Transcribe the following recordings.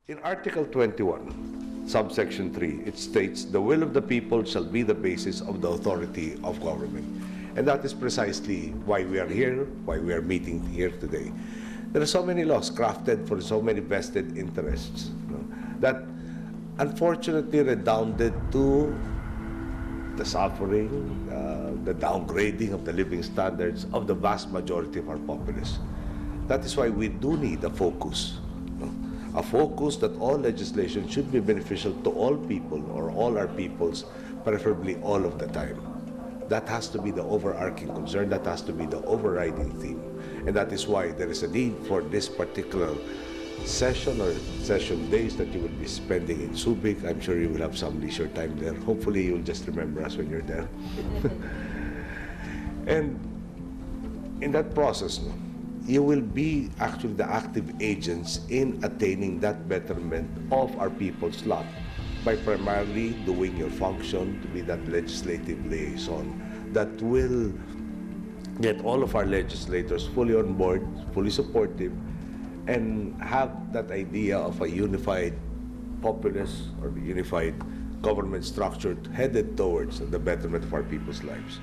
In Article 21, subsection 3, it states, "The will of the people shall be the basis of the authority of government." And that is precisely why we are here, why we are meeting here today. There are so many laws crafted for so many vested interests, that unfortunately redounded to the suffering, the downgrading of the living standards of the vast majority of our populace. That is why we do need a focus. A focus that all legislation should be beneficial to all people or all our peoples, preferably all of the time. That has to be the overarching concern, that has to be the overriding theme. And that is why there is a need for this particular session or session days that you will be spending in Subic. I'm sure you will have some leisure time there. Hopefully you'll just remember us when you're there. And in that process, you will be actually the active agents in attaining that betterment of our people's lot by primarily doing your function to be that legislative liaison that will get all of our legislators fully on board, fully supportive, and have that idea of a unified populace or unified government structure headed towards the betterment of our people's lives.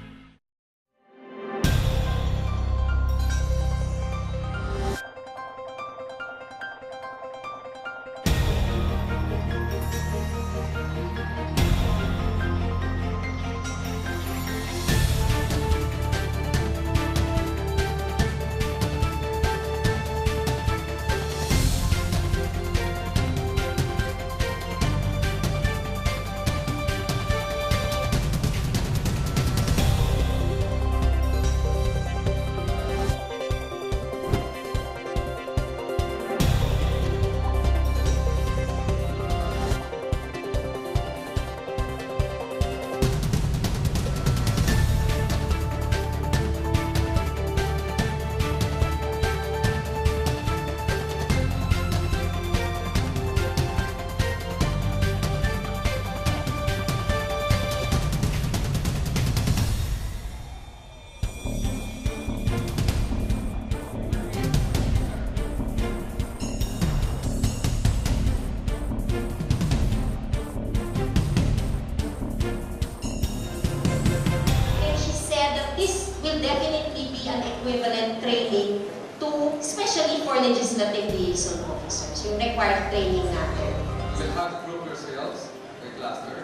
Equivalent training to, especially for legislative liaison officers, yung required training natin. You have to group yourselves by cluster.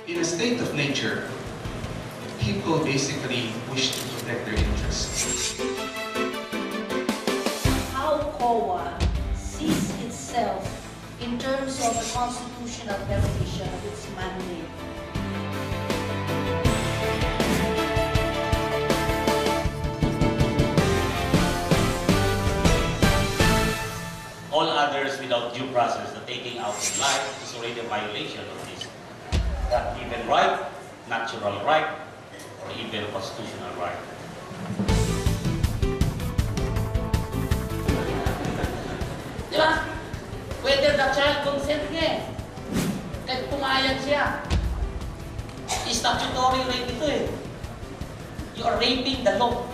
In a state of nature, people basically wish to protect their interests. How COA sees itself in terms of the constitutional definition of its mandate. All others without due process, the taking out of life is already a violation of this. That even right, natural right, or even constitutional right. Di ba? Whether the child consent niya kahit pumayag siya. Statutory rape ito eh. You are raping the law.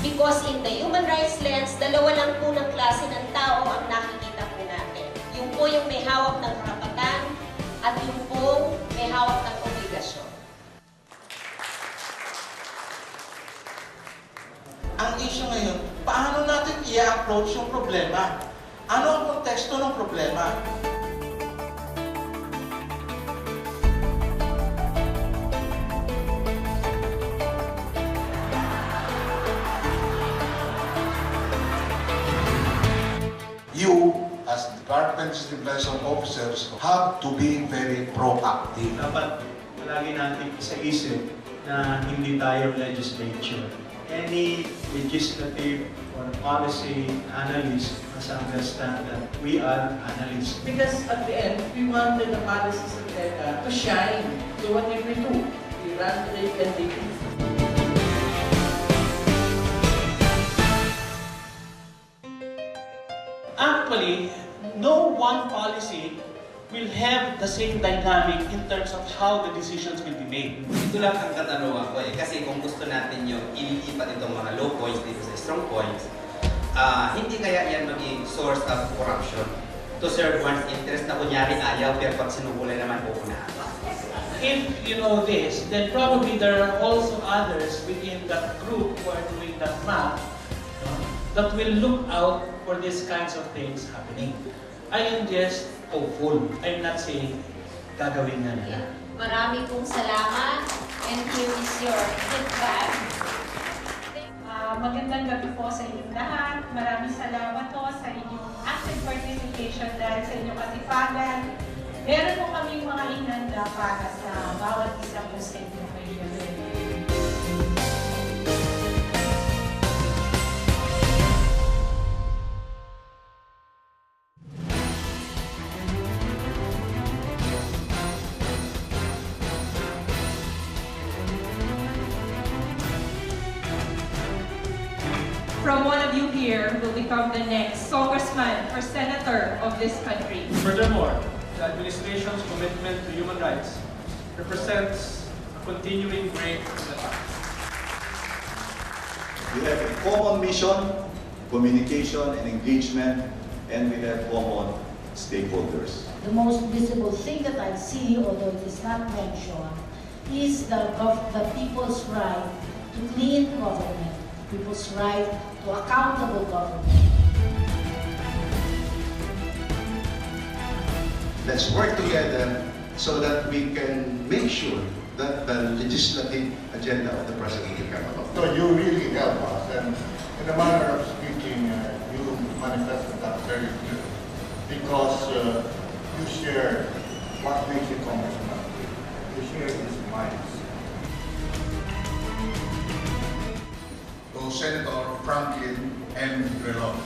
Because in the human rights lens, dalawa lang po ng klase ng tao ang nakikita po natin. Yung po yung may hawak ng karapatan at yung po may hawak ng obligasyon. Ang issue ngayon, paano natin i-approach yung problema? Ano ang konteksto ng problema? You, as the government liaison officers, have to be very proactive. Dapat lagi natin isa-isip na hindi tayo legislature. any legislative or policy analyst must understand that we are analysts. Because at the end, we wanted the policies of EDA to shine. So what did we do? We ran to the NDP. Actually, no one policy will have the same dynamic in terms of how the decisions will be made. Ito lang ang katanungan ko kasi kung gusto natin yung ililipat itong mga low points dito sa strong points, hindi kaya yan maging source of corruption to serve one's interest na kunyari ayaw pero pag sinubulay naman pupunahan. If you know this, then probably there are also others within that group who are doing that math that will look out for these kinds of things happening. I am just hopeful. I'm not saying gagawin na nila. Marami pong salamat and here is your feedback. Magandang gabi po sa inyong lahat. Maraming salamat po sa inyong active participation dahil sa inyong katipagan. Meron po kaming mga inanda para sa bawat isa po sa inyo kayo. From one of you here will become the next congressman or senator of this country. Furthermore, the administration's commitment to human rights represents a continuing break in the past. We have a common mission, communication and engagement, and we have common stakeholders. The most visible thing that I see, although it is not mentioned, is the people's right to clean government, people's right to accountable government. Let's work together so that we can make sure that the legislative agenda of the President will come along. So you really help us, and in a manner of speaking, you manifested that very clearly, because you share what makes you congressman. You share his minds. To Senator Franklin M. Relon.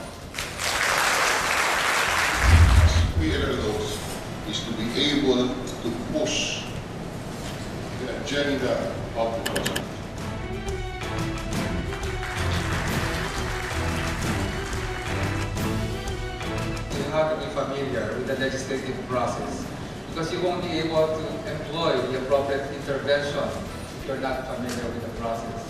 We those is to be able to push the agenda of the president. You have to be familiar with the legislative process because you won't be able to employ the appropriate intervention if you're not familiar with the process.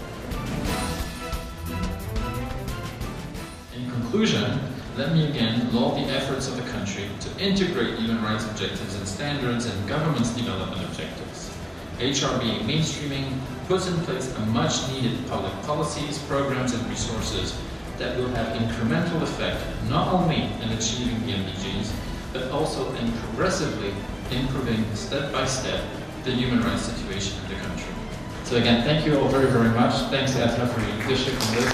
In conclusion, let me again laud the efforts of the country to integrate human rights objectives and standards in government's development objectives. HRBA mainstreaming puts in place a much-needed public policies, programs, and resources that will have incremental effect not only in achieving the MDGs, but also in progressively improving step-by-step the human rights situation in the country. So again, thank you all very, very much. Thanks, Ethna, for your leadership on this.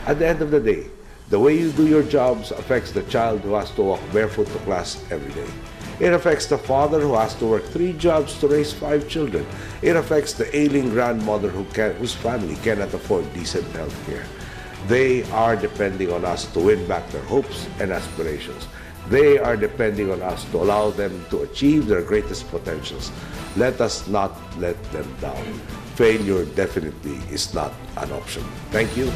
At the end of the day, the way you do your jobs affects the child who has to walk barefoot to class every day. It affects the father who has to work 3 jobs to raise 5 children. It affects the ailing grandmother whose family cannot afford decent health care. They are depending on us to win back their hopes and aspirations. They are depending on us to allow them to achieve their greatest potentials. Let us not let them down. Failure definitely is not an option. Thank you.